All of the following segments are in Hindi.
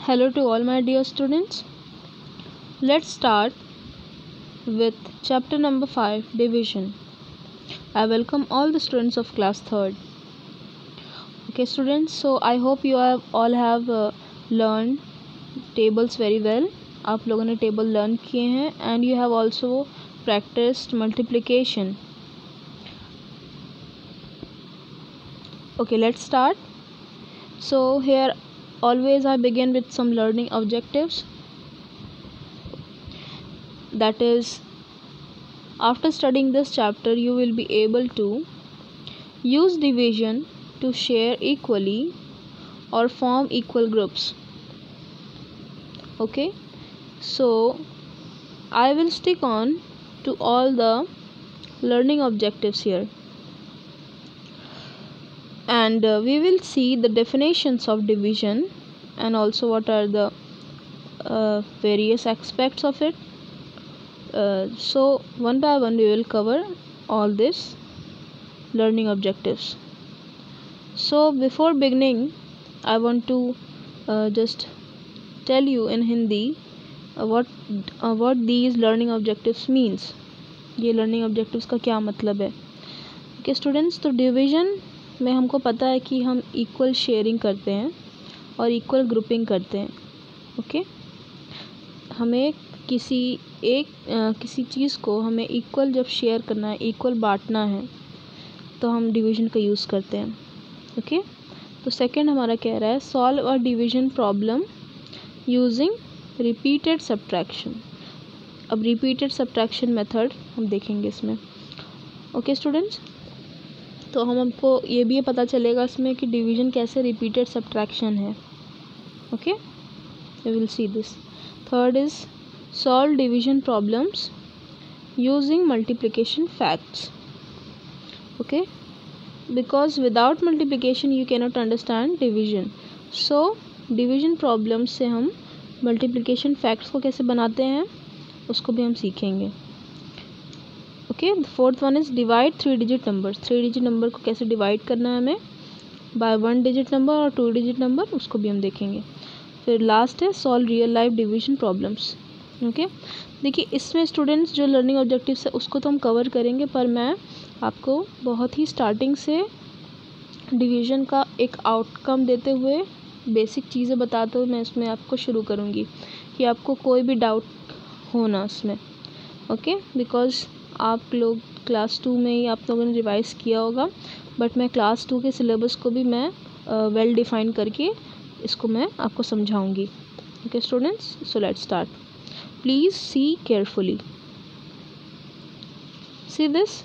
Hello to all my dear students. Let's start with chapter number 5, division. I welcome all the students of class 3rd. Okay students, so I hope you all have learned tables very well. आप लोगों ने table learn किए हैं and you have also practiced multiplication. Okay, let's start. So here always I begin with some learning objectives. That is, after studying this chapter you will be able to use division to share equally or form equal groups. Okay, so I will stick on to all the learning objectives here, and we will see the definitions of division and also what are the various aspects of it. So one by one we will cover all these learning objectives. So before beginning I want to just tell you in Hindi what these learning objectives means. ये learning objectives का क्या मतलब है. Okay students, तो division में हमको पता है कि हम equal sharing करते हैं और equal grouping करते हैं. Okay, हमें किसी चीज़ को हमें इक्वल जब शेयर करना है, इक्वल बांटना है, तो हम डिवीज़न का यूज़ करते हैं. ओके, तो सेकंड हमारा कह रहा है solve a division problem using repeated subtraction. अब रिपीटेड सब्ट्रैक्शन मेथड हम देखेंगे इसमें. ओके स्टूडेंट्स, तो हमको ये भी पता चलेगा इसमें कि डिवीज़न कैसे रिपीटेड सब्ट्रैक्शन है. Okay, we will see this. Third is solve division problems using multiplication facts. Okay, because without multiplication you cannot understand division. So division problems से हम multiplication facts को कैसे बनाते हैं उसको भी हम सीखेंगे. Okay, the fourth one is divide 3 digit numbers. 3 digit number को कैसे divide करना है हमें by 1 digit number और 2 digit number, उसको भी हम देखेंगे. फिर लास्ट है solve real life division problems. Okay, देखिए इसमें स्टूडेंट्स जो लर्निंग ऑब्जेक्टिव्स है उसको तो हम कवर करेंगे, पर मैं आपको बहुत ही स्टार्टिंग से डिवीज़न का एक आउटकम देते हुए बेसिक चीज़ें बताते हुए मैं इसमें आपको शुरू करूँगी कि आपको कोई भी डाउट हो ना इसमें. ओके, बिकॉज़ आप लोग क्लास 2 में ही आप लोगों ने रिवाइज़ किया होगा, बट मैं क्लास 2 के सिलेबस को भी मैं वेल डिफाइन करके इसको मैं आपको समझाऊँगी. Okay students, so let's start. Please see carefully. See this.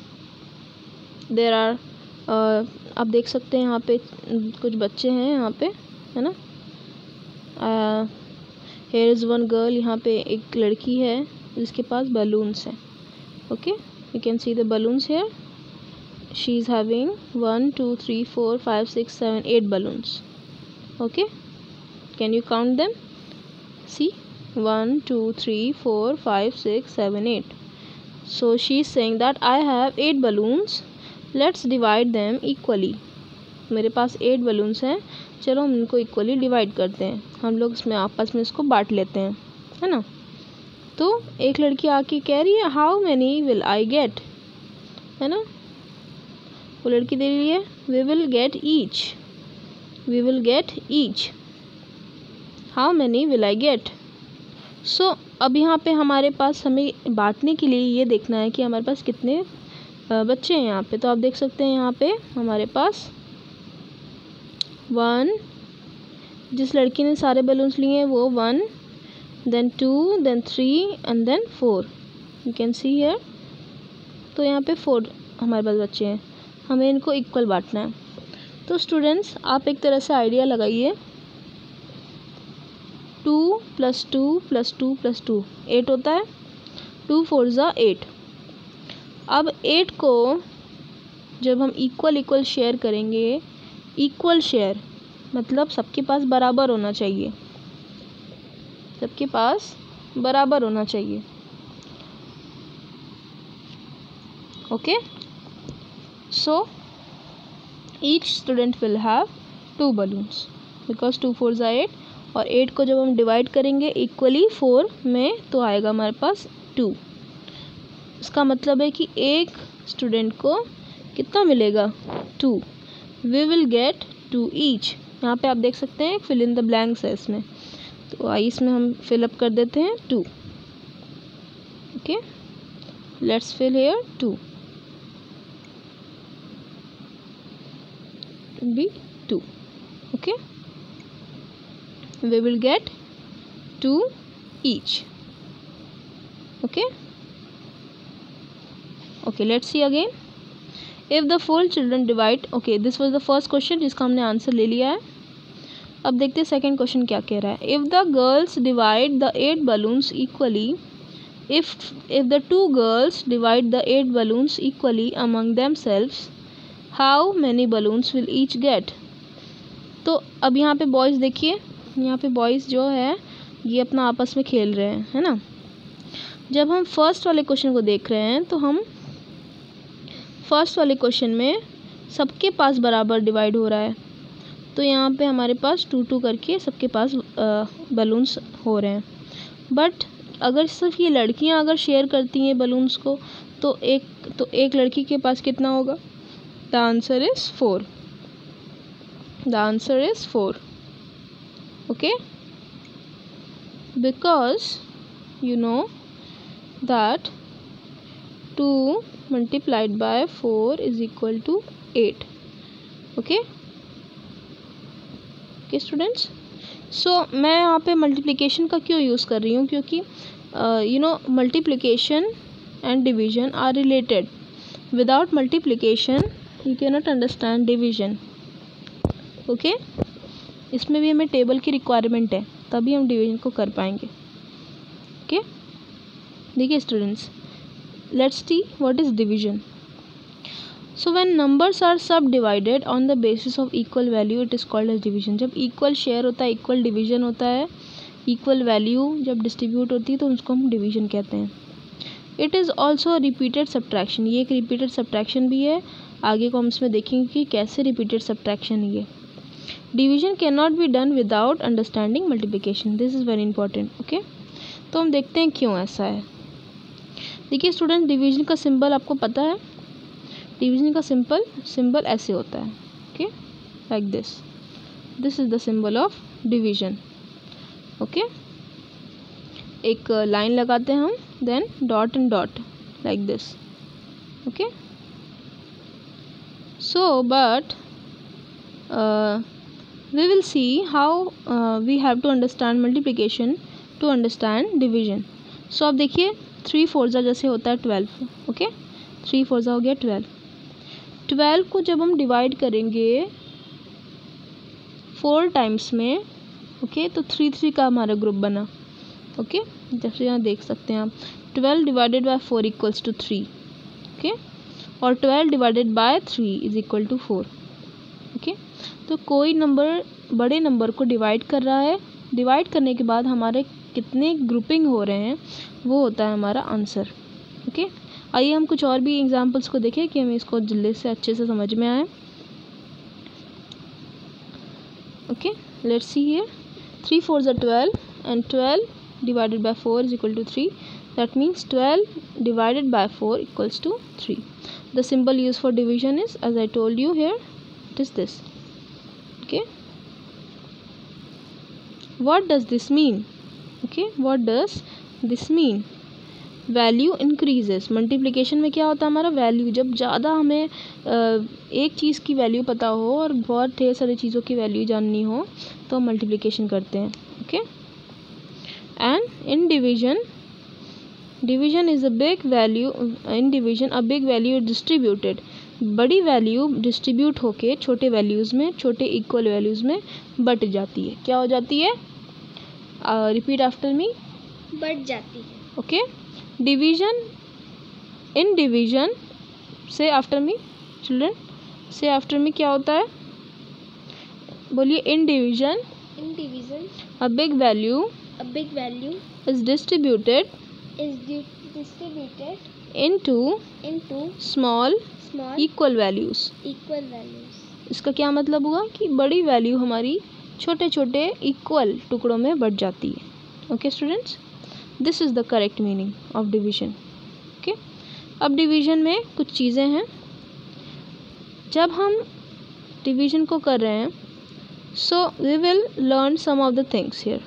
There are आप देख सकते हैं यहाँ पे कुछ बच्चे हैं यहाँ पे, है ना. Here is one girl. यहाँ पे एक लड़की है जिसके पास balloons हैं. Okay, you can see the balloons here. She is having 1 2 3 4 5 6 7 8 balloons. Okay, can you count them? See, 1 2 3 4 5 6 7 8. So she is saying that I have 8 balloons. Let's divide them equally. मेरे पास 8 balloons हैं, चलो हम इनको equally divide करते हैं. हम लोग इसमें आपस में इसको बांट लेते हैं, है ना. तो एक लड़की आके कह रही है how many will I get, है ना. वो लड़की दे रही है we will get each. We will get each. How many will I get? सो अब यहाँ पे हमारे पास हमें बांटने के लिए ये देखना है कि हमारे पास कितने बच्चे हैं यहाँ पे. तो आप देख सकते हैं यहाँ पे हमारे पास 1, जिस लड़की ने सारे बलून्स लिए हैं वो 1, then 2, then 3 and then 4. You can see here. तो यहाँ पे 4 हमारे पास बच्चे हैं, हमें इनको इक्वल बांटना है. तो स्टूडेंट्स आप एक तरह से आइडिया लगाइए. 2 + 2 + 2 + 2 8 होता है. 2 4 ज़ा 8. अब 8 को जब हम इक्वल शेयर करेंगे, इक्वल शेयर मतलब सबके पास बराबर होना चाहिए, सबके पास बराबर होना चाहिए. Okay, so each student will have 2 balloons because 2 4 ज़ा 8 और 8 को जब हम डिवाइड करेंगे इक्वली 4 में तो आएगा हमारे पास 2। इसका मतलब है कि एक स्टूडेंट को कितना मिलेगा 2। We will get 2 each. यहाँ पे आप देख सकते हैं फिल इन द ब्लैंक्स है इसमें, तो आइए इसमें हम फिलअप कर देते हैं 2। Okay, let's fill here 2 be 2. Okay, we will get 2 each. Okay, let's see again. If the 4 children divide, okay, this was the first question जिसका हमने आंसर ले लिया है। अब देखते हैं सेकंड क्वेश्चन क्या कह रहा है। If the girls divide the 8 balloons equally, if the 2 girls divide the 8 balloons equally among themselves, how many balloons will each get. तो अब यहाँ पे बॉयज़ देखिए, यहाँ पे बॉयज़ जो है ये अपना आपस में खेल रहे हैं, है ना। जब हम फर्स्ट वाले क्वेश्चन को देख रहे हैं तो हम फर्स्ट वाले क्वेश्चन में सबके पास बराबर डिवाइड हो रहा है, तो यहाँ पे हमारे पास 2-2 करके सबके पास बलून्स हो रहे हैं। बट अगर सिर्फ ये लड़कियाँ अगर शेयर करती हैं बलून्स को तो एक लड़की के पास कितना होगा। The answer is 4. The answer is 4. Okay, because you know that 2 multiplied by 4 is equal to 8. Okay, students, so मैं यहाँ पे मल्टीप्लिकेशन का क्यों यूज़ कर रही हूँ, क्योंकि multiplication and division are related. Without multiplication you cannot understand division. Okay, इसमें भी हमें टेबल की रिक्वायरमेंट है, तभी हम डिवीजन को कर पाएंगे। ओके, देखिए students, let's see what is division. So when numbers are subdivided on the basis of equal value it is called as division. जब इक्वल शेयर होता है, इक्वल डिवीजन होता है, इक्वल वैल्यू जब डिस्ट्रीब्यूट होती है तो उसको हम डिवीजन कहते हैं। It is also repeated subtraction, ये एक रिपीटेड सब्ट्रैक्शन भी है। आगे को हम इसमें देखेंगे कि कैसे रिपीटेड सब्ट्रैक्शन है ये। Division can not be done without understanding multiplication, this is very important. Okay, तो हम देखते हैं क्यों ऐसा है। देखिए स्टूडेंट, डिवीजन का सिंबल आपको पता है, डिवीजन का सिंबल ऐसे होता है। Okay, like this is the symbol of division. Okay, एक लाइन लगाते हैं हम, then dot and dot like this. Okay, so but we will see how we have to understand multiplication to understand division. so अब देखिए 3 4 जैसे होता है 12। ओके, 3 4 हो गया 12 को जब हम डिवाइड करेंगे 4 टाइम्स में, ओके, तो 3 का हमारा ग्रुप बना। ओके, जैसे यहाँ देख सकते हैं आप, 12 divided by 4 equals to 3। Okay, और 12 divided by 3 is equal to 4। Okay, तो कोई नंबर बड़े नंबर को डिवाइड कर रहा है, डिवाइड करने के बाद हमारे कितने ग्रुपिंग हो रहे हैं वो होता है हमारा आंसर। ओके, आइए हम कुछ और भी एग्जांपल्स को देखें कि हमें इसको जल्दी से अच्छे से समझ में आए। Okay, let's see here, 3 4 are 12 and 12 divided by 4 is equal to 3. That means 12 divided by 4 equals to 3. The symbol used for division is, as I told you here, it is this. Okay, what does this mean? Okay, what does this mean? Value increases. Multiplication में क्या होता है हमारा, वैल्यू जब ज़्यादा हमें एक चीज़ की वैल्यू पता हो और बहुत ढेर सारी चीज़ों की वैल्यू जाननी हो तो मल्टीप्लिकेशन करते हैं। Okay, and in division is a big value, in division a big value distributed. बड़ी वैल्यू डिस्ट्रीब्यूट होके छोटे वैल्यूज़ में, छोटे इक्वल वैल्यूज़ में बट जाती है। क्या हो जाती है, रिपीट आफ्टर मी, बढ़ जाती है। ओके, डिवीजन, इन डिवीजन, से आफ्टर मी चिल्ड्रन, से आफ्टर मी क्या होता है, बोलिए, in division a big value is distributed into small equal values। इसका क्या मतलब हुआ कि बड़ी वैल्यू हमारी छोटे छोटे इक्वल टुकड़ों में बट जाती है। Okay students, this is the correct meaning of division. Okay, अब डिवीजन में कुछ चीज़ें हैं। जब हम डिवीजन को कर रहे हैं, so we will learn some of the things here.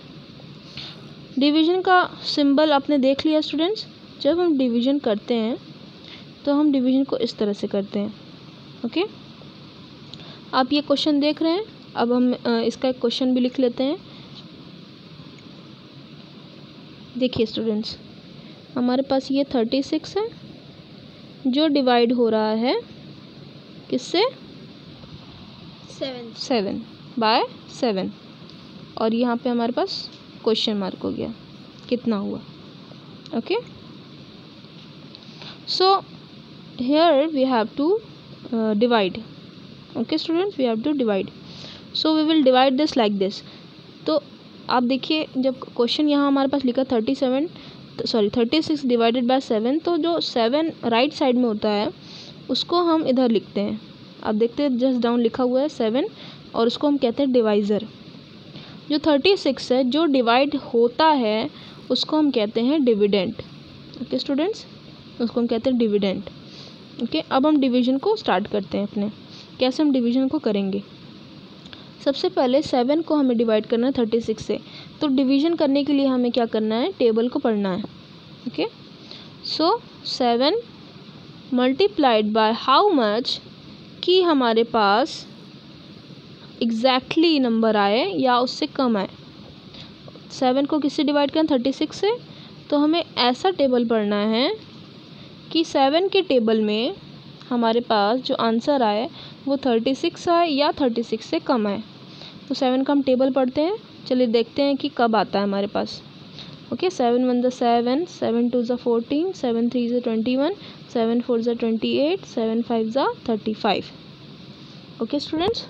Division का सिंबल आपने देख लिया स्टूडेंट्स। जब हम डिवीजन करते हैं तो हम डिवीजन को इस तरह से करते हैं। ओके, आप ये क्वेश्चन देख रहे हैं। अब हम इसका एक क्वेश्चन भी लिख लेते हैं। देखिए स्टूडेंट्स, हमारे पास ये 36 है जो डिवाइड हो रहा है किससे? 7 बाय 7, और यहाँ पे हमारे पास क्वेश्चन मार्क हो गया, कितना हुआ। Okay, so here we have to divide. Okay students, we have to divide, so we will divide this like this. तो आप देखिए, जब क्वेश्चन यहाँ हमारे पास लिखा 36 डिवाइडेड बाय 7, तो जो 7 राइट साइड में होता है उसको हम इधर लिखते हैं। आप देखते हैं जस्ट डाउन लिखा हुआ है 7, और उसको हम कहते हैं डिवाइज़र। जो 36 है जो डिवाइड होता है उसको हम कहते हैं डिविडेंड। ओके स्टूडेंट्स, उसको हम कहते हैं डिविडेंड। ओके, अब हम डिवीजन को स्टार्ट करते हैं अपने। कैसे हम डिवीजन को करेंगे? सबसे पहले 7 को हमें डिवाइड करना है 36 से, तो डिवीजन करने के लिए हमें क्या करना है? टेबल को पढ़ना है। Okay, so 7 multiplied by how much कि हमारे पास एग्जैक्टली नंबर आए या उससे कम आए। 7 को किससे डिवाइड करना? 36 से। तो हमें ऐसा टेबल पढ़ना है कि 7 के टेबल में हमारे पास जो आंसर आए वो 36 आए या 36 से कम आए। तो 7 का हम टेबल पढ़ते हैं। चलिए देखते हैं कि कब आता है हमारे पास। ओके, 7 1 ज़ा 7, 7 2 ज़ा 14, 7 3 ज़ा 21, 7 4 ज़ा 28, 7 5 ज़ा 35। ओके स्टूडेंट्स,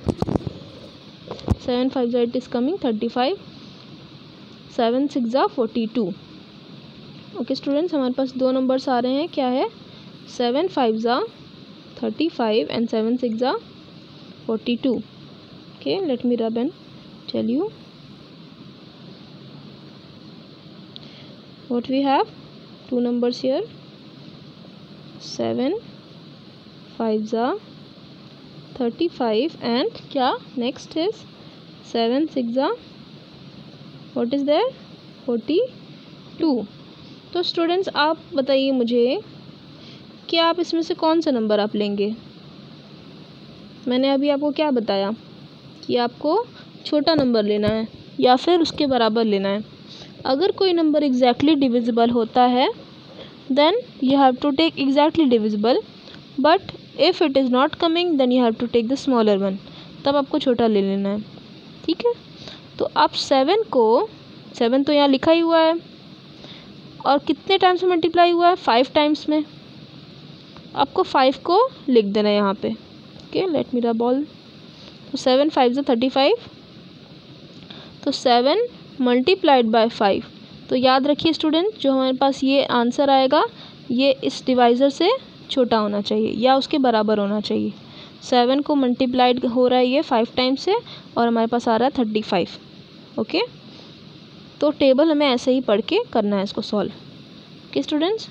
7 5 ज़ा इट इज़ कमिंग 35, 7 6 ज़ा 42। ओके स्टूडेंट्स, हमारे पास दो नंबर्स आ रहे हैं। क्या है? 7 5 ज़ा 35 and 7 6 ज़ा 42. Okay, let me rub and tell you what we have. Two numbers here. 7 5 ज़ा 35 and क्या next is 7 6 ज़ा what is there? 42. तो स्टूडेंट्स आप बताइए मुझे कि आप इसमें से कौन सा नंबर आप लेंगे? मैंने अभी आपको क्या बताया कि आपको छोटा नंबर लेना है या फिर उसके बराबर लेना है। अगर कोई नंबर एग्जैक्टली डिविजिबल होता है then you have to take exactly divisible, but if it is not coming then you have to take the smaller one. तब आपको छोटा ले लेना है, ठीक है। तो आप 7 को, 7 तो यहाँ लिखा ही हुआ है और कितने टाइम्स में मल्टीप्लाई हुआ है? 5 टाइम्स में। आपको 5 को लिख देना है यहाँ पे। ओके, लेट मी रब ऑल। तो 7 5 ज़ा 35, तो 7 मल्टीप्लाइड बाय 5। तो याद रखिए स्टूडेंट, जो हमारे पास ये आंसर आएगा ये इस डिवाइज़र से छोटा होना चाहिए या उसके बराबर होना चाहिए। 7 को मल्टीप्लाइड हो रहा है ये 5 टाइम्स से और हमारे पास आ रहा है 35। ओके, तो टेबल हमें ऐसे ही पढ़ के करना है इसको सॉल्व। ओके स्टूडेंट्स,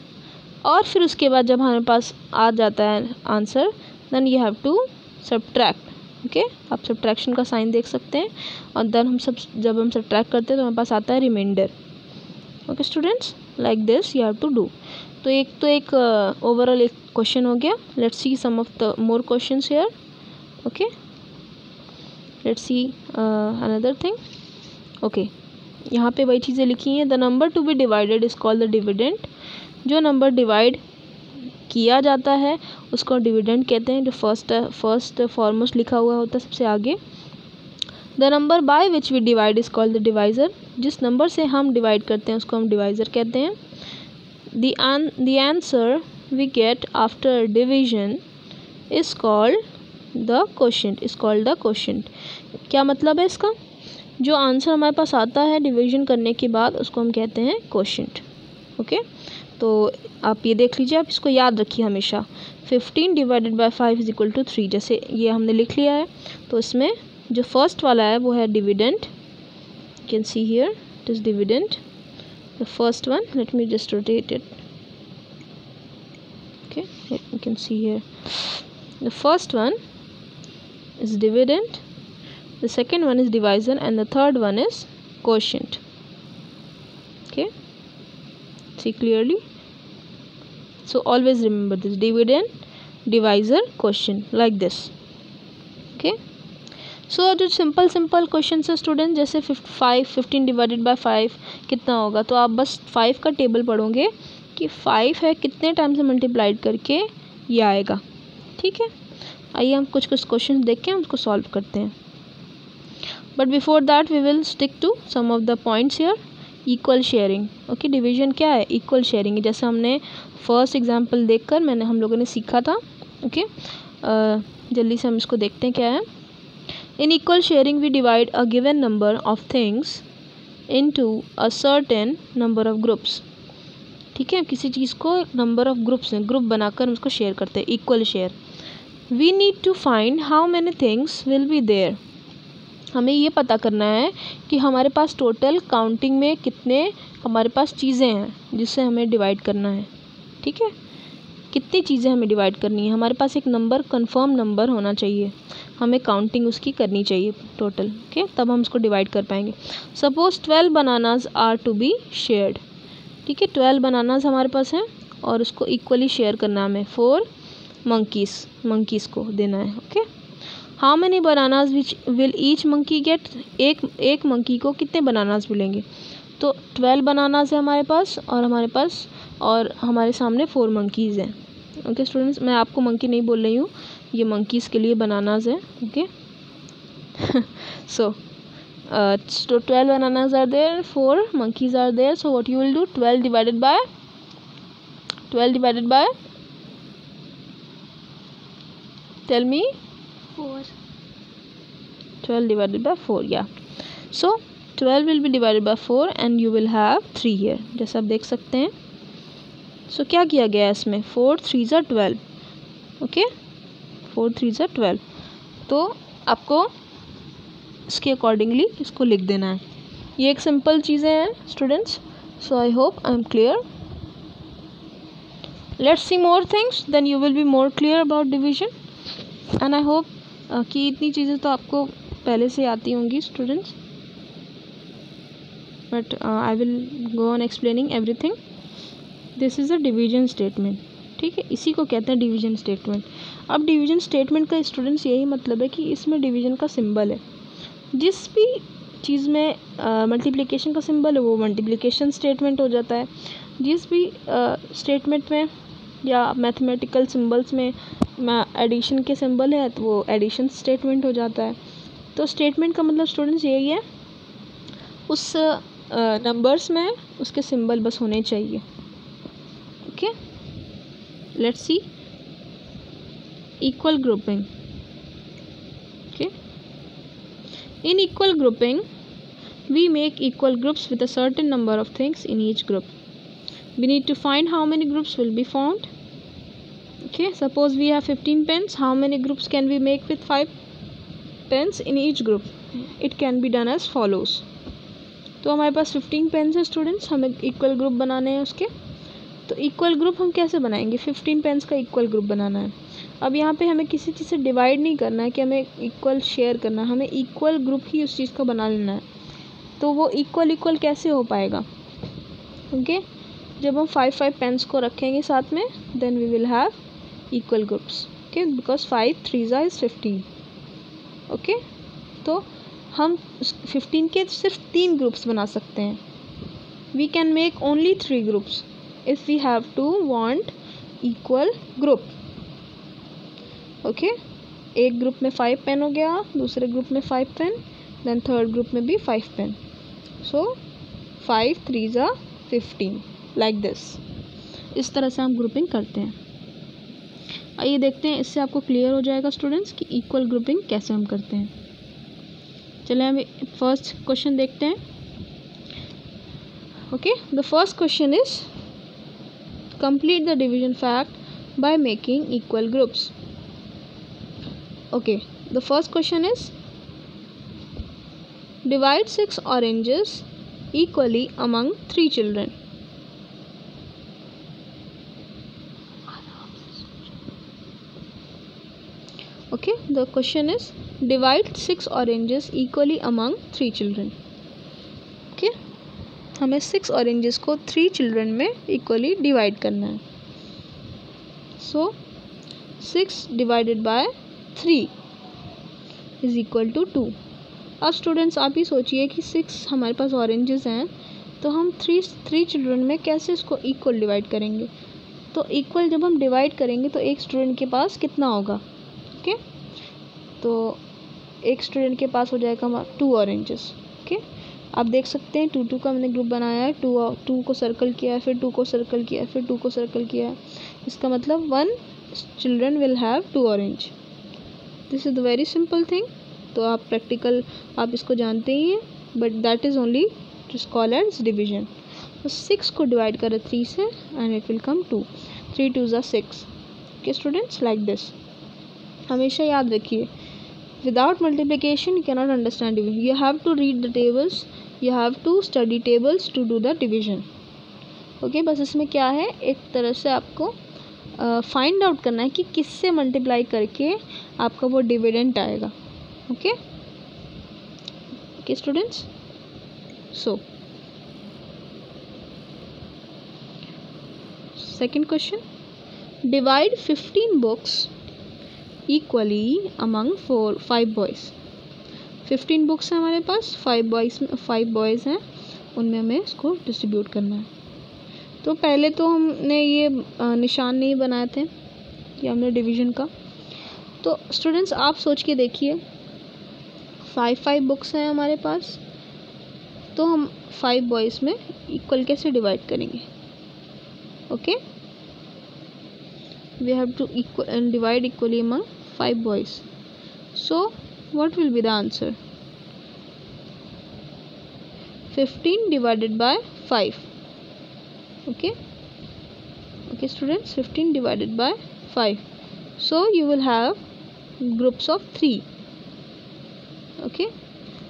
और फिर उसके बाद जब हमारे पास आ जाता है answer then you have to subtract. Okay, आप सब्ट्रैक्शन का साइन देख सकते हैं और देन जब हम सब्ट्रैक्ट करते हैं तो हमारे पास आता है remainder. Okay students, like this you have to do. तो एक ओवरऑल एक क्वेश्चन हो गया। Let's see some of the more questions here. Okay, let's see another thing. Okay, यहाँ पे वही चीज़ें लिखी हैं। The number to be divided is called the dividend. जो नंबर डिवाइड किया जाता है उसको डिविडेंड कहते हैं, जो फर्स्ट फॉरमोस्ट लिखा हुआ होता है सबसे आगे। The number by which we divide is called the divisor. जिस नंबर से हम डिवाइड करते हैं उसको हम डिवाइज़र कहते हैं। The answer we get after division is called the quotient. Is called the quotient. क्या मतलब है इसका? जो आंसर हमारे पास आता है डिवीजन करने के बाद उसको हम कहते हैं क्वोशिएंट। ओके, तो आप ये देख लीजिए, आप इसको याद रखिए हमेशा। 15 divided by 5 is equal to 3। जैसे ये हमने लिख लिया है तो इसमें जो फर्स्ट वाला है वो है dividend, you can see here it is dividend, the first one, let me just rotate it, okay, you can see here the first one is dividend, the second one is divisor, and the third one is quotient. Okay, see clearly, so always remember this: dividend, divisor, quotient, like this. Okay, so जो सिंपल क्वेश्चन है स्टूडेंट, जैसे 15 डिवाइडेड बाय 5 कितना होगा, तो आप बस 5 का टेबल पढ़ोगे कि 5 है कितने टाइम से मल्टीप्लाइड करके ये आएगा। ठीक है, आइए हम कुछ क्वेश्चन देख के हम उसको सॉल्व करते हैं। But before that we will stick to some of the points here. Equal sharing, okay, division क्या है, इक्वल शेयरिंग, जैसे हमने फर्स्ट एग्जांपल देखकर हम लोगों ने सीखा था। ओके, जल्दी से हम इसको देखते हैं क्या है। In equal sharing we divide a given number of things into a certain number of groups. ठीक है, किसी चीज़ को नंबर ऑफ ग्रुप्स हैं, ग्रुप बनाकर हम उसको शेयर करते हैं, equal share. We need to find how many things will be there. हमें ये पता करना है कि हमारे पास टोटल काउंटिंग में कितने हमारे पास चीज़ें हैं जिससे हमें डिवाइड करना है। ठीक है, कितनी चीज़ें हमें डिवाइड करनी है, हमारे पास एक नंबर, कंफर्म नंबर होना चाहिए, हमें काउंटिंग उसकी करनी चाहिए टोटल। ओके, तब हम उसको डिवाइड कर पाएंगे। Suppose 12 bananas are to be shared. ठीक है, 12 बनानाज हमारे पास हैं और उसको इक्वली शेयर करना है हमें 4 मंकीज़ को देना है। Okay, how many bananas will each monkey get, एक मंकी को कितने बनानाज मिलेंगे, तो 12 बनानाज है हमारे पास और हमारे सामने 4 मंकीज़ हैं। ओके स्टूडेंट्स, मैं आपको मंकी नहीं बोल रही हूँ, ये मंकीज़ के लिए बनानाज है। Okay so so 12 bananas are there, 4 monkeys are there, so what you will do, 12 divided by tell me 4, 12 divided by 4, yeah, so 12 will be divided by 4 and you will have 3 here, जैसा आप देख सकते हैं। so क्या किया गया है इसमें, 4 3s are 12, okay, 4 3s are 12, तो आपको इसके अकॉर्डिंगली इसको लिख देना है। ये एक सिंपल चीज़ें हैं students, so I hope I am clear. Let's see more things, then you will be more clear about division and I hope कि इतनी चीज़ें तो आपको पहले से आती होंगी students, but I will go on explaining everything. This is a division statement. ठीक है, इसी को कहते हैं डिवीजन स्टेटमेंट। अब डिवीजन स्टेटमेंट का स्टूडेंट्स यही मतलब है कि इसमें डिवीजन का सिंबल है, जिस भी चीज़ में मल्टीप्लिकेशन का सिंबल है वो मल्टीप्लिकेशन स्टेटमेंट हो जाता है, जिस भी स्टेटमेंट में या मैथमेटिकल सिंबल्स में एडिशन के सिंबल है तो वो एडिशन स्टेटमेंट हो जाता है। तो स्टेटमेंट का मतलब स्टूडेंट्स यही है, उस नंबर्स में उसके सिंबल बस होने चाहिए। Okay, let's C equal grouping. Okay, in equal grouping we make equal groups with a certain number of things in each group. We need to find how many groups will be formed. Okay, suppose we have 15 pens, how many groups can we make with 5 pens in each group? It can be done as follows. तो हमारे पास 15 पेन्स है स्टूडेंट्स, हमें इक्वल ग्रुप बनाने हैं उसके। तो इक्वल ग्रुप हम कैसे बनाएंगे, 15 पेन्स का इक्वल ग्रुप बनाना है। अब यहाँ पे हमें किसी चीज़ से डिवाइड नहीं करना है कि हमें इक्वल शेयर करना है, हमें इक्वल ग्रुप ही उस चीज़ को बना लेना है। तो वो इक्वल कैसे हो पाएगा, ओके, जब हम 5 पेन्स को रखेंगे साथ में, then we will have equal groups. Okay, because 5 3s is 15। Okay, तो हम 15 के सिर्फ 3 ग्रुप्स बना सकते हैं। We can make only 3 groups if we have to want equal group. Okay, एक ग्रुप में 5 पेन हो गया, दूसरे ग्रुप में 5 पेन, देन थर्ड ग्रुप में भी 5 pen. So 5 3s are 15, like this. इस तरह से हम ग्रुपिंग करते हैं। आइए देखते हैं, इससे आपको क्लियर हो जाएगा स्टूडेंट्स कि इक्वल ग्रुपिंग कैसे हम करते हैं। चलिए हम फर्स्ट क्वेश्चन देखते हैं। Okay, the first question is complete the division fact by making equal groups. Okay, the first question is divide 6 oranges equally among 3 children. Okay, the question is divide 6 oranges equally among 3 children. Okay, हमें 6 oranges को 3 children में equally divide करना है. So 6 divided by 3 is equal to 2. अब स्टूडेंट्स आप ही सोचिए कि 6 हमारे पास ऑरेंजेस हैं, तो हम 3 चिल्ड्रन में कैसे इसको इक्वल डिवाइड करेंगे. तो इक्वल जब हम डिवाइड करेंगे तो एक स्टूडेंट के पास कितना होगा. ओके, तो एक स्टूडेंट के पास हो जाएगा 2 ऑरेंजेस. ओके, आप देख सकते हैं 2 का हमने ग्रुप बनाया है. 2 को सर्कल किया है, फिर 2 को सर्कल किया है, फिर 2 को सर्कल किया है. इसका मतलब 1 children will have 2 orange. This is the very simple thing. तो आप प्रैक्टिकल आप इसको जानते ही हैं, but that is only to call as division. तो 6 को डिवाइड करें 3 से एंड इट विल कम 2. 3 2 ज़ा 6. Okay students, like this. हमेशा याद रखिए, without multiplication you cannot understand division. You have to read the tables, you have to study tables to do the division. Okay, बस इसमें क्या है, एक तरह से आपको फाइंड आउट करना है कि किससे मल्टीप्लाई करके आपका वो डिविडेंड आएगा. Okay, students. So second question, divide 15 books equally among 5 boys. 15 books हैं हमारे पास, 5 बॉयज़ हैं, उनमें हमें इसको डिस्ट्रीब्यूट करना है. तो पहले तो हमने ये निशान नहीं बनाए थे, ये हमने डिवीज़न का. तो स्टूडेंट्स आप सोच के देखिए, 5 बुक्स हैं हमारे पास, तो हम 5 बॉयज़ में इक्वल कैसे डिवाइड करेंगे. Okay, we have to divide equally among 5 boys. So what will be the answer. 15 divided by 5. Okay students, 15 divided by 5. So you will have groups of 3. Okay,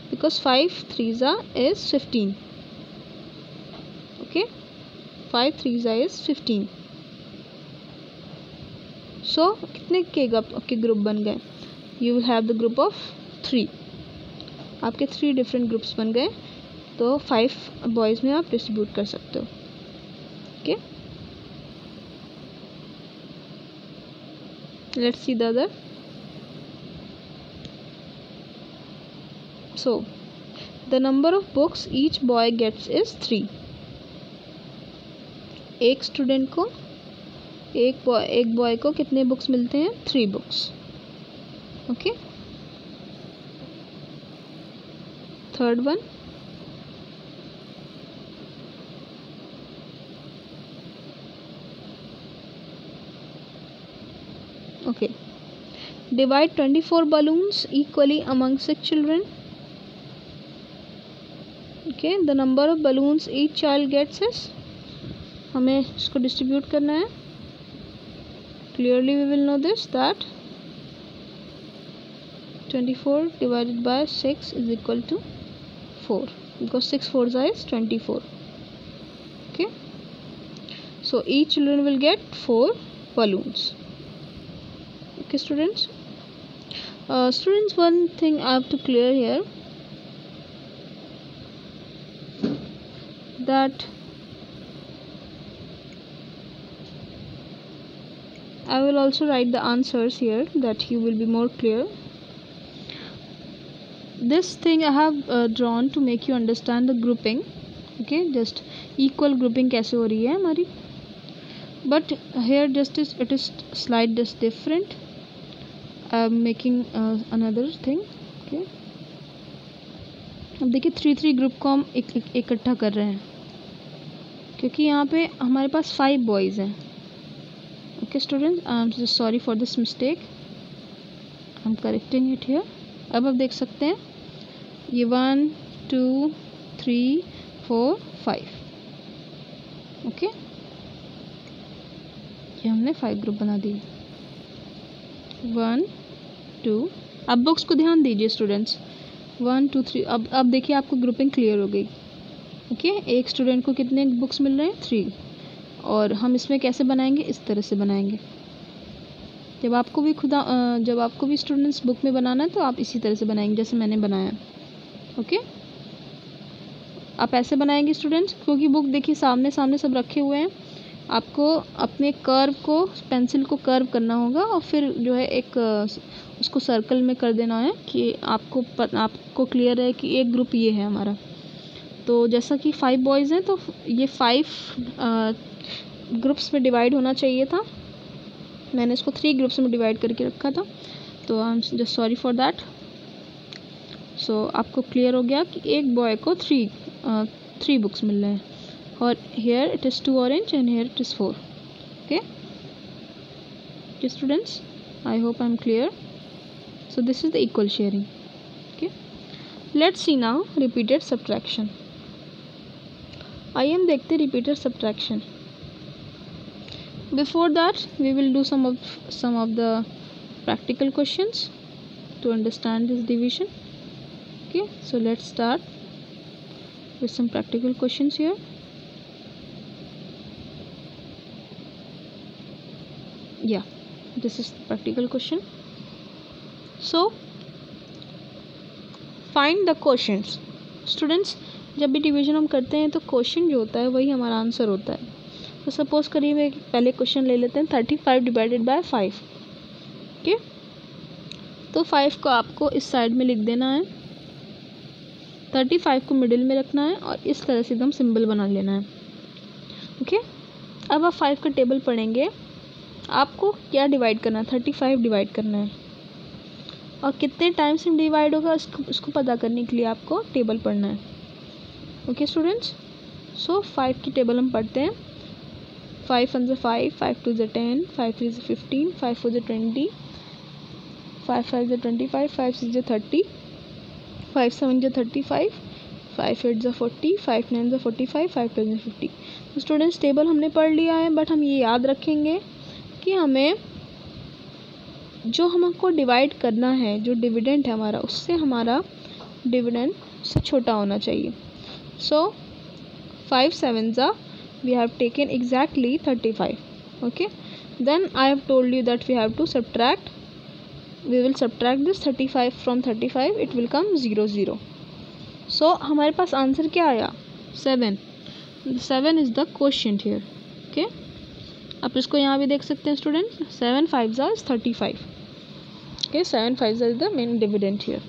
because 5 3s is 15. Okay, 5 3s is 15. So कितने के आपके ग्रुप बन गए. You will have the group of 3. आपके 3 डिफरेंट ग्रुप्स बन गए, तो 5 बॉयज़ में आप डिस्ट्रीब्यूट कर सकते हो. Okay, let's see the other. So the number of books each boy gets is 3. एक स्टूडेंट को, एक बॉय को कितने बुक्स मिलते हैं. 3 books. Okay, third one. Okay, divide 24 balloons equally among 6 children. Okay, the number of balloons each child gets is, हमें इसको डिस्ट्रीब्यूट करना है. Clearly we will know this, that 24 divided by 6 is equal to 4, because 6 4s is 24. Okay, so each children will get 4 balloons. Okay students, one thing I have to clear here, that I will also write the answers here, that you will be more clear. This thing I have drawn to make you understand the grouping. Okay, just equal grouping कैसे हो रही है हमारी. But here it is slide just different. I am making another thing. Okay, अब देखिए 3 ग्रुप को हम इकट्ठा कर रहे हैं, क्योंकि यहाँ पे हमारे पास 5 बॉयज़ हैं. Okay students, I am sorry for this mistake, I am correcting it here. अब आप देख सकते हैं ये 1 2 3 4 5. ओके, ये हमने 5 ग्रुप बना दिए. 1 2. अब बुक्स को ध्यान दीजिए स्टूडेंट्स, 1 2 3। अब देखिए आपको ग्रुपिंग क्लियर हो गई। ओके, एक स्टूडेंट को कितने बुक्स मिल रहे हैं? 3। और हम इसमें कैसे बनाएंगे? इस तरह से बनाएंगे। जब आपको भी स्टूडेंट्स बुक में बनाना है तो आप इसी तरह से बनाएंगे जैसे मैंने बनाया। ओके, आप ऐसे बनाएंगे स्टूडेंट्स, क्योंकि बुक देखिए सामने सामने सब रखे हुए हैं। आपको अपने कर्व को, पेंसिल को कर्व करना होगा और फिर जो है एक उसको सर्कल में कर देना है कि आपको क्लियर है कि एक ग्रुप ये है हमारा। तो जैसा कि 5 बॉयज़ हैं तो ये 5 ग्रुप्स में डिवाइड होना चाहिए था। मैंने इसको 3 ग्रुप्स में डिवाइड करके रखा था, तो I am just sorry for that. So आपको क्लियर हो गया कि एक बॉय को 3 बुक्स मिल रहे हैं, और here it is 2 orange and here it is 4। Okay students, I hope I am clear. So this is the equal sharing. Okay, let's see now repeated subtraction. आइए हम देखते हैं repeated subtraction. Before that we will do some of the practical questions to understand this division. Okay, so let's start with some practical questions here. Yeah, this is the practical question. So find the quotients. Students, जब भी डिवीजन हम करते हैं तो क्वेश्चन जो होता है वही हमारा आंसर होता है। तो सपोज करिए मैं पहले क्वेश्चन ले लेते हैं 35 डिवाइडेड बाय 5। ओके, तो 5 को आपको इस साइड में लिख देना है, 35 को मिडिल में रखना है और इस तरह से एकदम सिंबल बना लेना है। ओके, अब आप 5 का टेबल पढ़ेंगे, आपको क्या डिवाइड करना है? 35 डिवाइड करना है, और कितने टाइम्स में डिवाइड होगा उसको पता करने के लिए आपको टेबल पढ़ना है। ओके स्टूडेंट्स, सो 5 की टेबल हम पढ़ते हैं। 5 1 5, 5 2 10, 5 3 15, 5 4 20, 5 5 25, 5 6 30, 5 7 35, 5 8 40, 5 9 45, 5 10 50। तो स्टूडेंट्स टेबल हमने पढ़ लिया है, बट हम ये याद रखेंगे कि हमें जो हमको डिवाइड करना है, जो डिविडेंड है हमारा, उससे हमारा डिविडेंड से छोटा होना चाहिए। सो 5 7s we have taken exactly 35. Okay, then I have told you that we have to subtract. We will subtract this 35 from 35. It will come 0 0. So हमारे पास आंसर क्या आया? 7. 7 is the quotient here. Okay, आप इसको यहाँ भी देख सकते हैं student. 7 5s is 35. Okay, 7 5s is the main dividend here.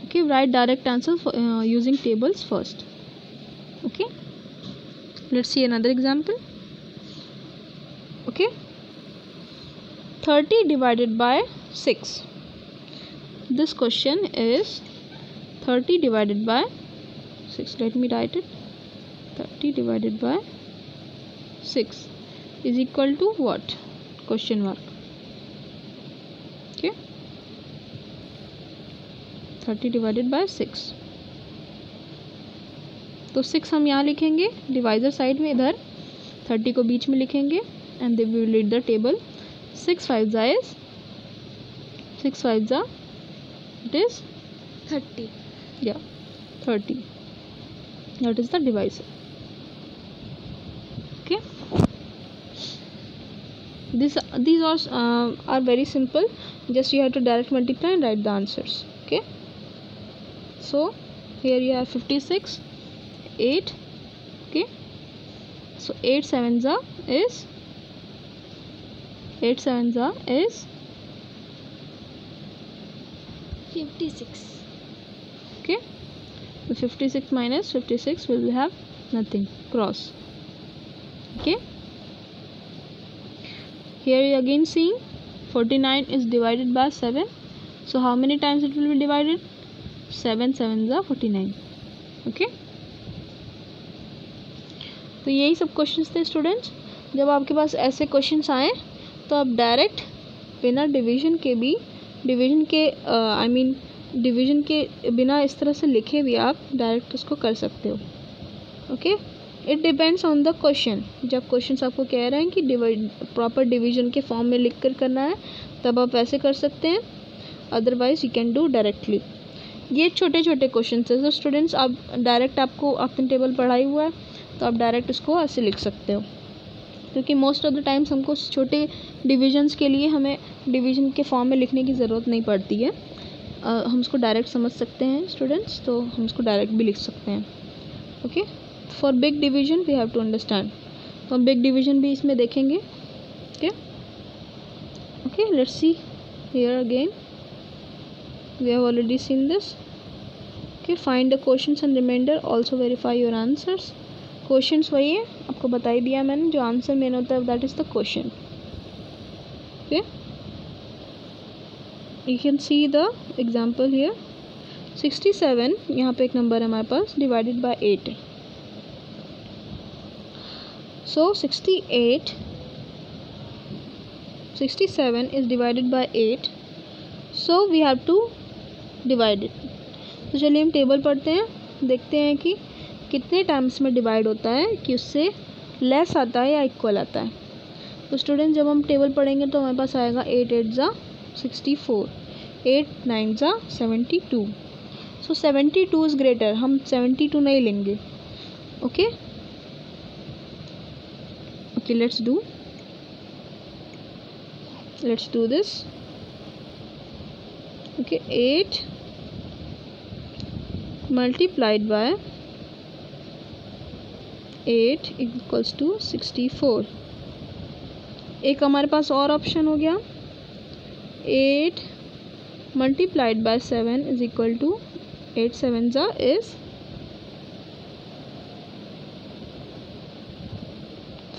Okay, write direct answer for, using tables first. Okay, let's see another example. Okay, 30 divided by 6. This question is 30 divided by 6. Let me write it. 30 divided by 6 is equal to what? Question mark. Okay, 30 divided by 6. तो 6 हम यहाँ लिखेंगे डिवाइजर साइड में, इधर 30 को बीच में लिखेंगे, and they will read the table. 6 5s is 6 5s it is 30. Yeah, 30. That is the divisor. Okay, these are very simple. Just you have to direct multiply and write the answers. Okay, so here you have 56, 8. Okay, so 8 7s is 56. Okay, the 56 minus 56 will have nothing, cross. Okay, here you again seeing 49 is divided by 7. So how many times it will be divided? 7 7s are 49. Okay, तो यही सब क्वेश्चंस थे स्टूडेंट्स। जब आपके पास ऐसे क्वेश्चंस आए तो आप डायरेक्ट बिना डिवीजन के डिवीजन के बिना इस तरह से लिखे भी आप डायरेक्ट उसको कर सकते हो। Okay, it depends on the question. जब क्वेश्चंस आपको कह रहे हैं कि प्रॉपर डिवीजन के फॉर्म में लिख कर करना है, तब आप ऐसे कर सकते हैं। Otherwise you can do directly. ये छोटे छोटे क्वेश्चन है, तो स्टूडेंट्स आप डायरेक्ट, आपको आपने टेबल पढ़ाई हुआ है तो आप डायरेक्ट इसको ऐसे लिख सकते हो, क्योंकि मोस्ट ऑफ द टाइम्स हमको छोटे डिविजन्स के लिए हमें डिवीजन के फॉर्म में लिखने की ज़रूरत नहीं पड़ती है। हम इसको डायरेक्ट समझ सकते हैं स्टूडेंट्स, तो हम इसको डायरेक्ट भी लिख सकते हैं। Okay, for big division we have to understand, तो हम बिग डिवीजन भी इसमें देखेंगे। Okay okay, let's see here again, we have already seen this. Okay, find the questions and remainder, also verify your answers. Questions वही है, आपको बता ही दिया मैंने, जो आंसर मेन होता है that is the question. Okay, you can see the example here. 67 यहाँ पे एक नंबर है हमारे पास, divided by 8। So 67 is divided by 8, so we have to divide it। तो चलिए हम टेबल पढ़ते हैं, देखते हैं कि कितने टाइम्स में डिवाइड होता है, कि उससे लेस आता है या इक्वल आता है। तो स्टूडेंट जब हम टेबल पढ़ेंगे तो हमारे पास आएगा 8 8 ज़ा 64, 8 9 ज़ा 72। सो 72 इज़ ग्रेटर, हम 72 नहीं लेंगे। Okay okay, let's do this। okay, 8 multiplied by 8 equals to 64। एक हमारे पास और ऑप्शन हो गया, 8 multiplied by 7 is equal to 8 7 जा is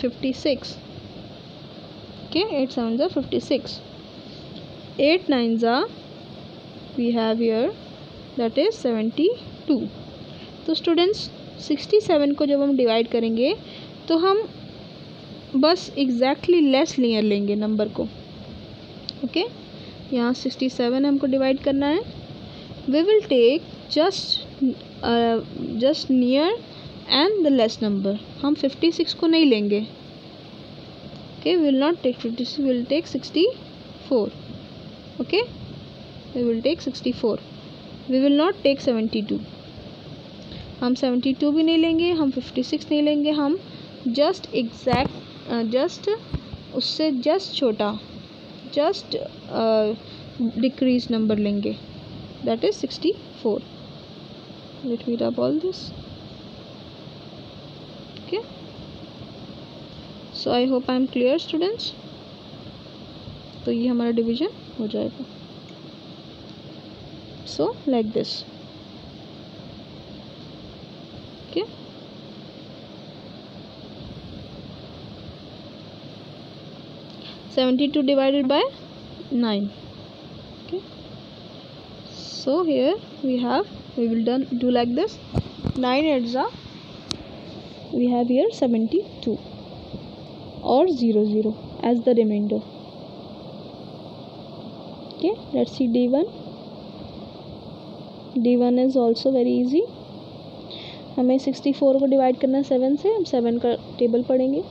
56। okay, 8 7 जा 56, 8 9 जा we have here that is 72। तो स्टूडेंट्स 67 को जब हम डिवाइड करेंगे तो हम बस एग्जैक्टली लेस लेयर लेंगे नंबर को। ओके, यहाँ 67 हमको डिवाइड करना है, we will take just near and the less number. हम 56 को नहीं लेंगे। Okay, we will not take 56, we will take 64। Okay, we will take 64, we will not take 72। हम 72 भी नहीं लेंगे, हम 56 नहीं लेंगे, हम जस्ट जस्ट उससे जस्ट छोटा, जस्ट डिक्रीज नंबर लेंगे, दैट इज 64। लेट मी रब all this. Okay, so I hope I am clear students. तो ये हमारा डिवीजन हो जाएगा, so like this. Okay, (72) divided by 9। okay, so here we will do like this, 9 8 जा we have here 72 or 0 0 as the remainder। okay, let's see D1 is also very easy। हमें 64 को डिवाइड करना है 7 से, हम 7 का टेबल पढ़ेंगे।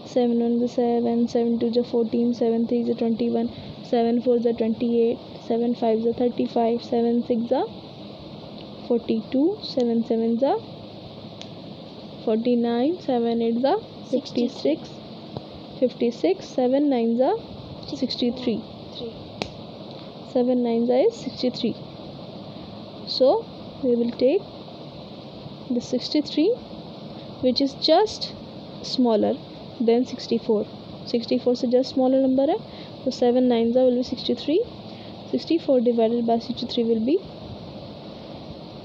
7 1 ज़ा 7, 7 2 ज़ा 14, 7 3 ज़ा 21, 7 4 ज़ा 28, 7 5 ज़ा 35, 7 6 ज़ा 42, 7 7 ज़ा 49, 7 8 ज़ा 56, 7 9 ज़ा 63, 7 9 ज़ा is 63। so we will take the 63 which is just smaller than 64। 64 से just smaller number है, तो 7 9 जा will be 63, 64 divided by 63 will be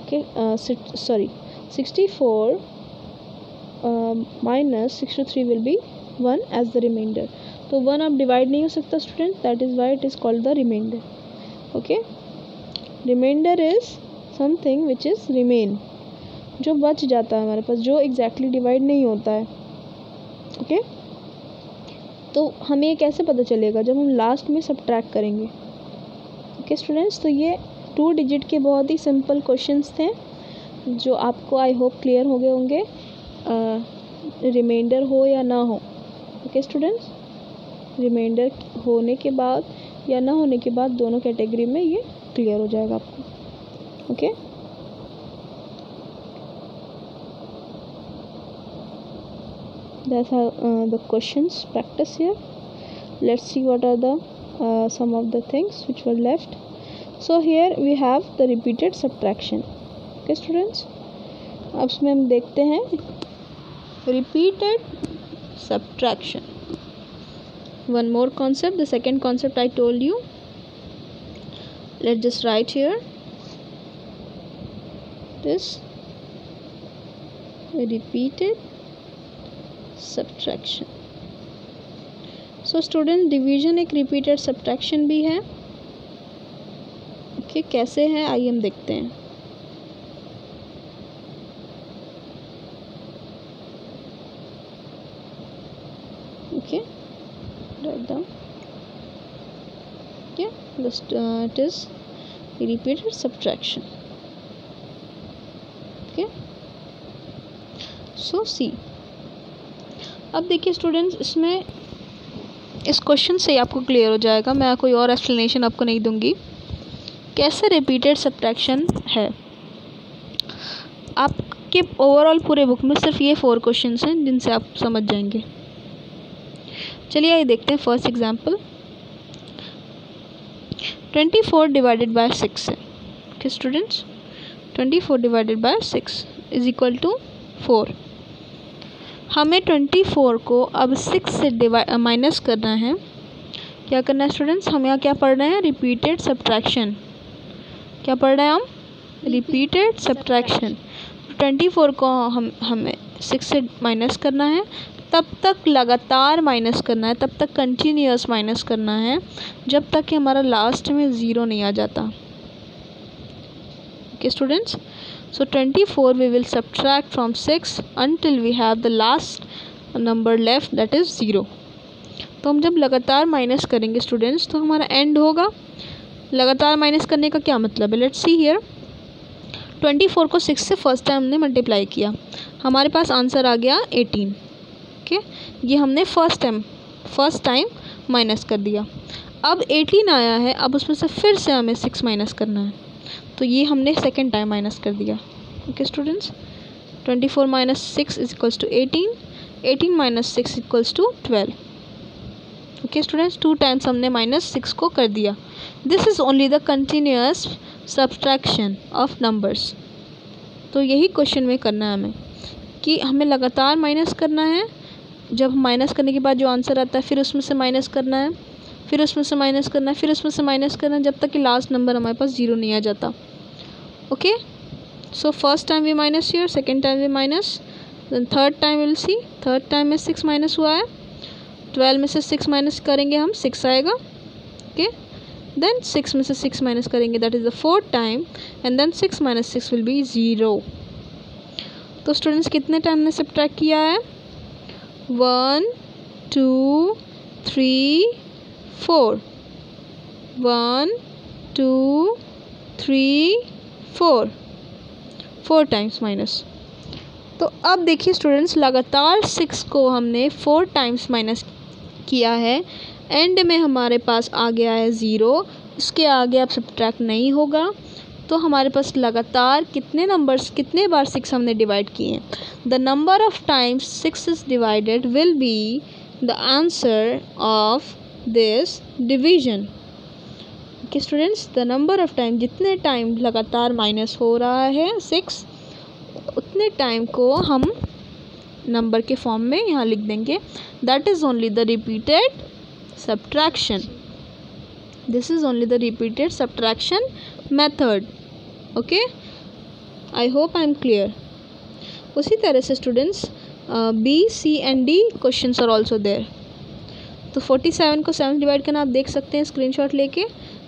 okay, 64 minus 63 will be 1 as the remainder। तो 1 आप डिवाइड नहीं हो सकता student, that is why it is called the remainder। okay, remainder is something which is remain, जो बच जाता है हमारे पास, जो exactly डिवाइड नहीं होता है। ओके, तो हमें ये कैसे पता चलेगा, जब हम लास्ट में सब्ट्रैक्ट करेंगे। ओके स्टूडेंट्स, तो ये 2 डिजिट के बहुत ही सिंपल क्वेश्चंस थे जो आपको आई होप क्लियर हो गए होंगे, रिमाइंडर हो या ना हो। ओके स्टूडेंट्स, रिमाइंडर होने के बाद या ना होने के बाद दोनों कैटेगरी में ये क्लियर हो जाएगा आपको। Okay, that's how the questions practice here. Let's see what are the some of the things which were left. So here we have the repeated subtraction. Okay students, अब इसमें हम देखते हैं repeated subtraction. One more concept, the second concept I told you. Let's just write here this repeated subtraction. So student, division एक repeated subtraction भी है। ओके, कैसे है आइए हम देखते हैं। Okay, write down. Okay, it is repeated subtraction. Okay, so see, अब देखिए स्टूडेंट्स, इसमें इस क्वेश्चन से आपको क्लियर हो जाएगा, मैं कोई और एक्सप्लेनेशन आपको नहीं दूंगी कैसे रिपीटेड सब्ट्रैक्शन है। आपके ओवरऑल पूरे बुक में सिर्फ ये 4 क्वेश्चंस हैं जिनसे आप समझ जाएंगे। चलिए आइए देखते हैं फर्स्ट एग्जांपल। 24 डिवाइडेड बाय 6 है। Okay students, 24 divided by 6 is equal to 4। हमें 24 को अब 6 से माइनस करना है। क्या करना है स्टूडेंट्स, हम यहाँ क्या पढ़ रहे हैं, रिपीटेड सब्ट्रैक्शन। क्या पढ़ रहे हैं हम, रिपीटेड सब्ट्रैक्शन। 24 को हमें 6 से माइनस करना है, तब तक लगातार माइनस करना है, तब तक कंटिन्यूअस माइनस करना है जब तक कि हमारा लास्ट में 0 नहीं आ जाता। Okay students, so 24 we will subtract from 6 until we have the last number left, that is 0. तो हम जब लगातार माइनस करेंगे स्टूडेंट्स तो हमारा एंड होगा। लगातार माइनस करने का क्या मतलब है, लेट्स सी हियर। 24 को 6 से फर्स्ट टाइम हमने मल्टीप्लाई किया, हमारे पास आंसर आ गया 18। ओके, ये हमने फर्स्ट टाइम माइनस कर दिया। अब 18 आया है, अब उसमें से फिर से हमें 6 माइनस करना है, तो ये हमने सेकेंड टाइम माइनस कर दिया। Okay students, 24 minus 6 is equals to 18, 18 minus 6 equals to 12। Okay students, 2 times हमने माइनस 6 को कर दिया। This is only the continuous subtraction of numbers. तो यही क्वेश्चन में करना है हमें कि हमें लगातार माइनस करना है। जब माइनस करने के बाद जो आंसर आता है फिर उसमें से माइनस करना है, फिर उसमें से माइनस करना है, फिर उसमें से माइनस करना है, जब तक कि लास्ट नंबर हमारे पास 0 नहीं आ जाता। Okay, so first time we minus here, second time we minus, then third time will see. Third time में 6 माइनस हुआ है, 12 में से 6 माइनस करेंगे हम, 6 आएगा। ओके, देन 6 में से 6 माइनस करेंगे, that is the fourth time, and then 6 minus 6 will be 0। तो स्टूडेंट्स कितने टाइम ने सब्ट्रैक्ट किया है, 1 2 3 4, 1 2 3 4 टाइम्स माइनस। तो अब देखिए स्टूडेंट्स, लगातार 6 को हमने 4 टाइम्स माइनस किया है, एंड में हमारे पास आ गया है 0। इसके आगे अब सब्ट्रैक्ट नहीं होगा, तो हमारे पास लगातार कितने बार 6 हमने डिवाइड किए हैं। The number of times 6 is divided will be the answer of this division. Okay students, the number of time, जितने टाइम लगातार माइनस हो रहा है 6, उतने टाइम को हम नंबर के फॉर्म में यहाँ लिख देंगे। That is only the repeated subtraction. This is only the repeated subtraction method. Okay, I hope I am clear. उसी तरह से students B, C and D questions are also there. तो 47 को 7 डिवाइड करना आप देख सकते हैं, स्क्रीनशॉट लेके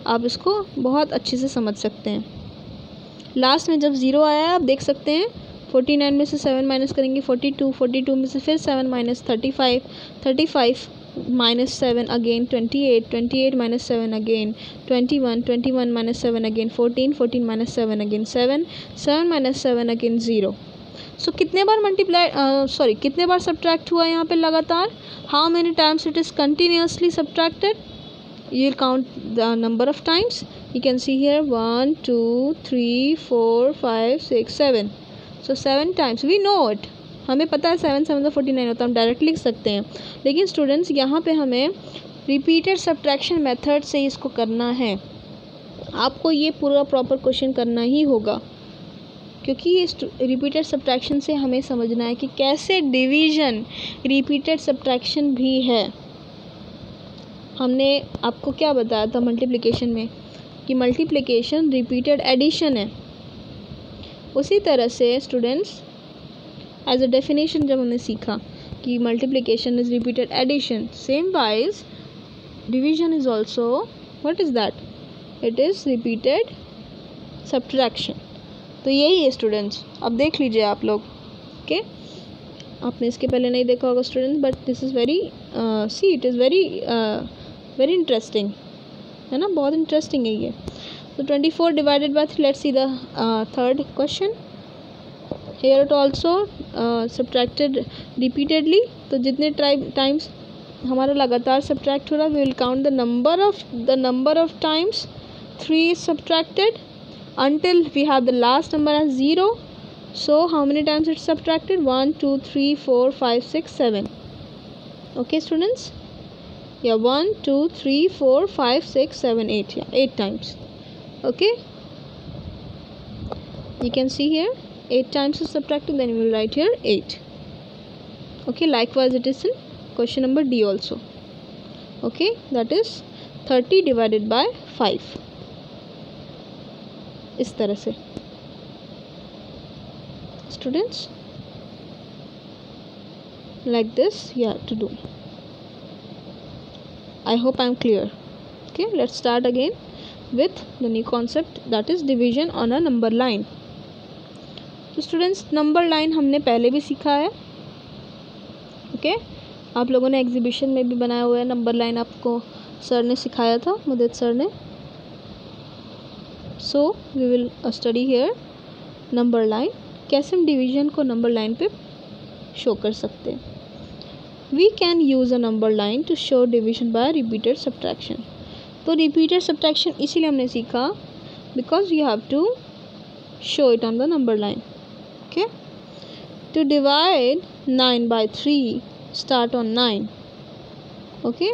आप इसको बहुत अच्छे से समझ सकते हैं। लास्ट में जब 0 आया है आप देख सकते हैं, 49 में से 7 माइनस करेंगे 42, 42 में से फिर 7 minus 35, 35 minus 7 again 28, 28 minus 7 again 21, 21 minus 7 again 14, 14 minus 7 again 7, 7 minus 7 again 0। सो कितने बार कितने बार सब्ट्रैक्ट हुआ यहाँ पे लगातार, how many times it is continuously subtracted, you will count the number of times You can see here 1 2 3 4 5 6 7. So 7 times we know it. हमें पता है 7 7 तो 49 होता है, हम डायरेक्ट लिख सकते हैं. लेकिन स्टूडेंट्स यहाँ पे हमें रिपीटेड सब्ट्रैक्शन मेथड से इसको करना है. आपको ये पूरा प्रॉपर क्वेश्चन करना ही होगा, क्योंकि ये रिपीटेड सब्ट्रैक्शन से हमें समझना है कि कैसे डिवीज़न रिपीटेड सब्ट्रैक्शन भी है. हमने आपको क्या बताया था मल्टीप्लिकेशन में कि मल्टीप्लिकेशन रिपीटेड एडिशन है. उसी तरह से स्टूडेंट्स एज अ डेफिनेशन जब हमने सीखा कि multiplication is repeated addition, same wise division is also what is that, it is repeated subtraction. तो यही है स्टूडेंट्स. अब देख लीजिए आप लोग. ओके, आपने इसके पहले नहीं देखा होगा students, but this is very see it is very interesting है ना, बहुत इंटरेस्टिंग है ये. तो 24 divided by 3. Let's see the third question. Here it also subtracted repeatedly. तो जितने टाइम्स हमारा लगातार सब्ट्रैक्ट हो रहा है, we will count the number of times 3 is subtracted until we have the last number as 0. So how many times it's subtracted? 1 2 3 4 5 6 7. Okay students, yeah, 1 2 3 4 5 6 7 8, yeah, 8 times. Okay, you can see here 8 times is subtracted, then we will write here 8. Okay, likewise it is in question number D also. Okay, that is 30 divided by 5. इस तरह से students, like this you have to do. I hope I am clear. Okay, let's start again with the new concept, that is division on a number line. तो स्टूडेंट्स नंबर लाइन हमने पहले भी सीखा है. ओके, आप लोगों ने एग्जीबिशन में भी बनाया हुआ है नंबर लाइन, आपको सर ने सिखाया था, मुदत सर ने. So we will study here number line, कैसे हम डिवीजन को नंबर लाइन पे शो कर सकते हैं. We can use a number line to show division by repeated subtraction. तो रिपीटेड सब्ट्रैक्शन इसीलिए हमने सीखा because you have to show it on the number line. Okay, to divide 9 by 3 start on 9. Okay,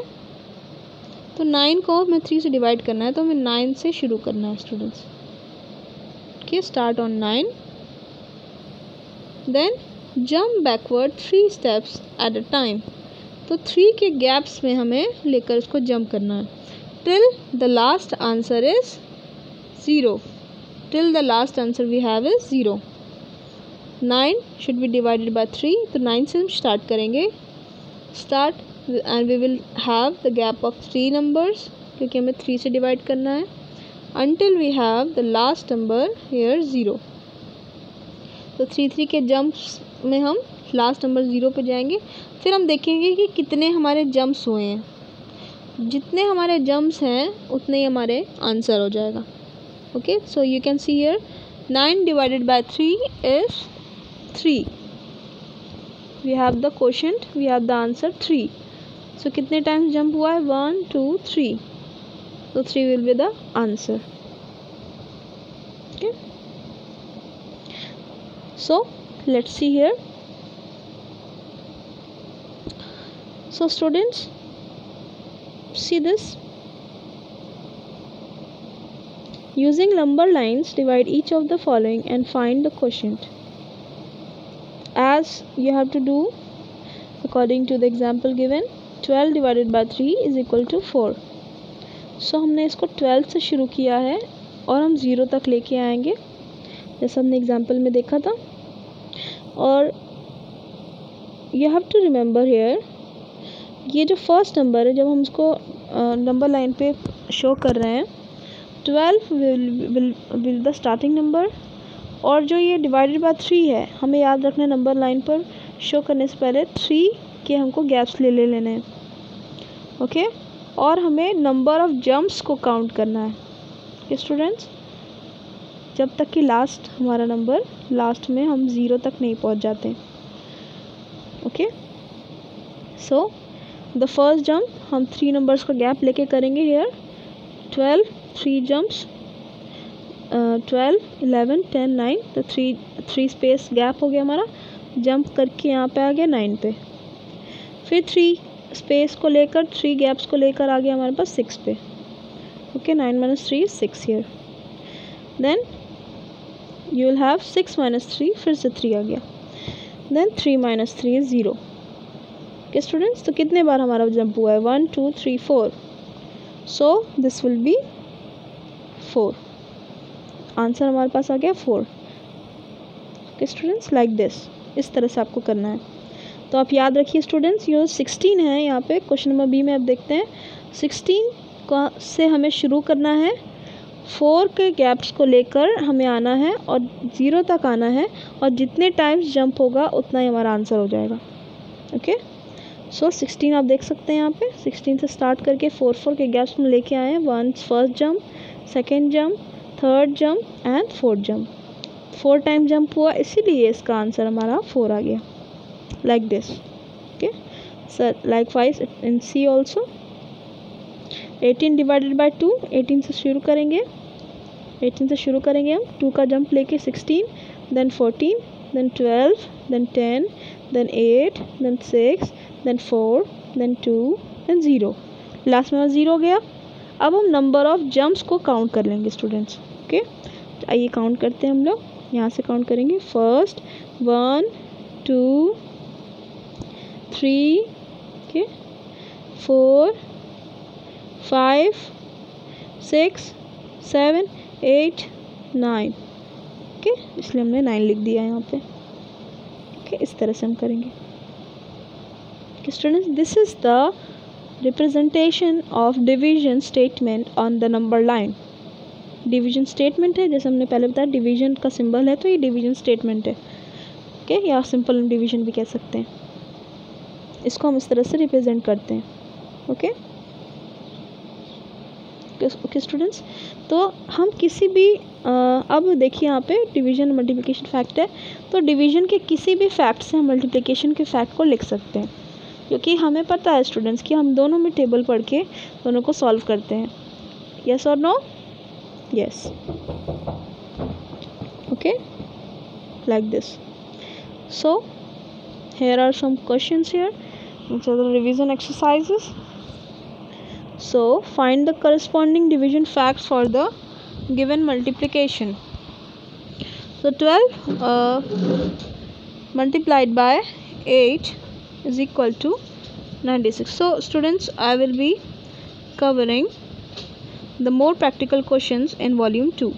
तो 9 को हमें 3 से डिवाइड करना है, तो हमें 9 से शुरू करना है students. Okay, start on 9, then jump backward 3 steps at a time. तो 3 के गैप्स में हमें लेकर उसको जंप करना है till the last answer is 0. Till the last answer we have is 0. 9 should be divided by 3, तो 9 से हम स्टार्ट करेंगे. Start and we will have the gap of 3 numbers, क्योंकि हमें 3 से डिवाइड करना है, until we have the last number here 0. तो 3 3 के जंप्स में हम लास्ट नंबर 0 पे जाएंगे. फिर हम देखेंगे कि कितने हमारे जंप्स हुए हैं. जितने हमारे जंप्स हैं उतने ही हमारे आंसर हो जाएगा. Okay, so you can see here 9 divided by 3 is 3. we have the quotient, we have the answer 3. So कितने टाइम्स जंप हुआ है? 1 2 3. So 3 will be the answer. Okay, so let's see here. So students, see this. Using number lines, divide each of the following and find the quotient. As you have to do according to the example given, 12 divided by 3 is equal to 4. So हमने इसको 12 से शुरू किया है और हम 0 तक लेके आएंगे, जैसा हमने एग्जाम्पल में देखा था. और you have to remember here, ये जो फर्स्ट नंबर है, जब हम उसको नंबर लाइन पे शो कर रहे हैं, 12 will the starting नंबर, और जो ये डिवाइडेड बाय 3 है, हमें याद रखना है नंबर लाइन पर शो करने से पहले 3 के हमको गैप्स ले लेने हैं. ओके, और हमें नंबर ऑफ जंप्स को काउंट करना है स्टूडेंट्स, जब तक कि लास्ट हमारा नंबर लास्ट में हम 0 तक नहीं पहुंच जाते. Okay, so the first jump हम 3 नंबर्स का गैप लेके करेंगे. हेयर 12 3 jumps, 12, 11, 10, 9, तो 3 स्पेस गैप हो गया हमारा, जंप करके यहाँ पे आ गया 9 पे, फिर 3 स्पेस को लेकर 3 गैप्स को लेकर आ गया हमारे पास 6 पे। Okay, 9 - 3 is 6 here, then you will have 6 - 3, फिर से 3 आ गया, देन 3 - 3 is 0। ओके स्टूडेंट्स, तो कितने बार हमारा जंप हुआ है, 1 2 3 4, so this will be 4, answer हमारे पास आ गया 4। ओके स्टूडेंट्स, लाइक दिस, इस तरह से आपको करना है। तो आप याद रखिए स्टूडेंट्स, ये 16 है यहाँ पे क्वेश्चन नंबर बी में, आप देखते हैं 16 का से हमें शुरू करना है, 4 के गैप्स को लेकर हमें आना है और 0 तक आना है, और जितने टाइम्स जंप होगा उतना ही हमारा आंसर हो जाएगा। ओके, सो 16 आप देख सकते हैं यहाँ पे, 16 से स्टार्ट करके 4 के गैप्स में लेके आए हैं, 1 first jump, second jump, third jump and fourth jump, 4 time jump हुआ, इसीलिए इसका आंसर हमारा 4 आ गया, like this. Okay sir, likewise in C also 18 divided by 2, 18 से शुरू करेंगे, 18 से शुरू करेंगे हम, 2 का जंप लेके 16, then 14, then 12, then 10, then 8, then 6, then 4, then 2, then 0, last में 0 गया। अब हम नंबर ऑफ जंप्स को काउंट कर लेंगे स्टूडेंट्स। ओके, आइए काउंट करते हैं हम लोग, यहाँ से काउंट करेंगे, फर्स्ट 1 2 3, ओके 4 5 6 7 8 9, ओके, इसलिए हमने 9 लिख दिया यहाँ पे। ओके, इस तरह से हम करेंगे। Okay students, this is the representation of division statement on the number line. Division statement है, जैसे हमने पहले बताया डिवीजन का सिंबल है, तो ये डिवीजन स्टेटमेंट है। ओके, या सिंपल डिवीजन भी कह सकते हैं, इसको हम इस तरह से रिप्रेजेंट करते हैं। ओके ओके स्टूडेंट्स, तो हम किसी भी अब देखिए यहाँ पे डिवीजन मल्टीप्लिकेशन फैक्ट है, तो डिवीजन के किसी भी फैक्ट से हम मल्टीप्लिकेशन के फैक्ट को लिख सकते हैं, क्योंकि हमें पता है स्टूडेंट्स कि हम दोनों में टेबल पढ़ के दोनों को सॉल्व करते हैं। यस और no? Yes. Okay, like this. So here are some questions here, which are the revision exercises. So find the corresponding division facts for the given multiplication. So 12 multiplied by 8 is equal to 96. So students, I will be covering the more practical questions in volume 2.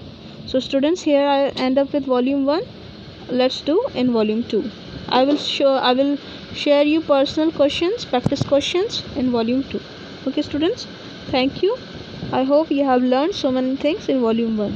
So students, here I end up with volume 1. Let's do in volume 2. I will share you personal questions, practice questions in volume 2. Okay students, thank you. I hope you have learned so many things in volume 1.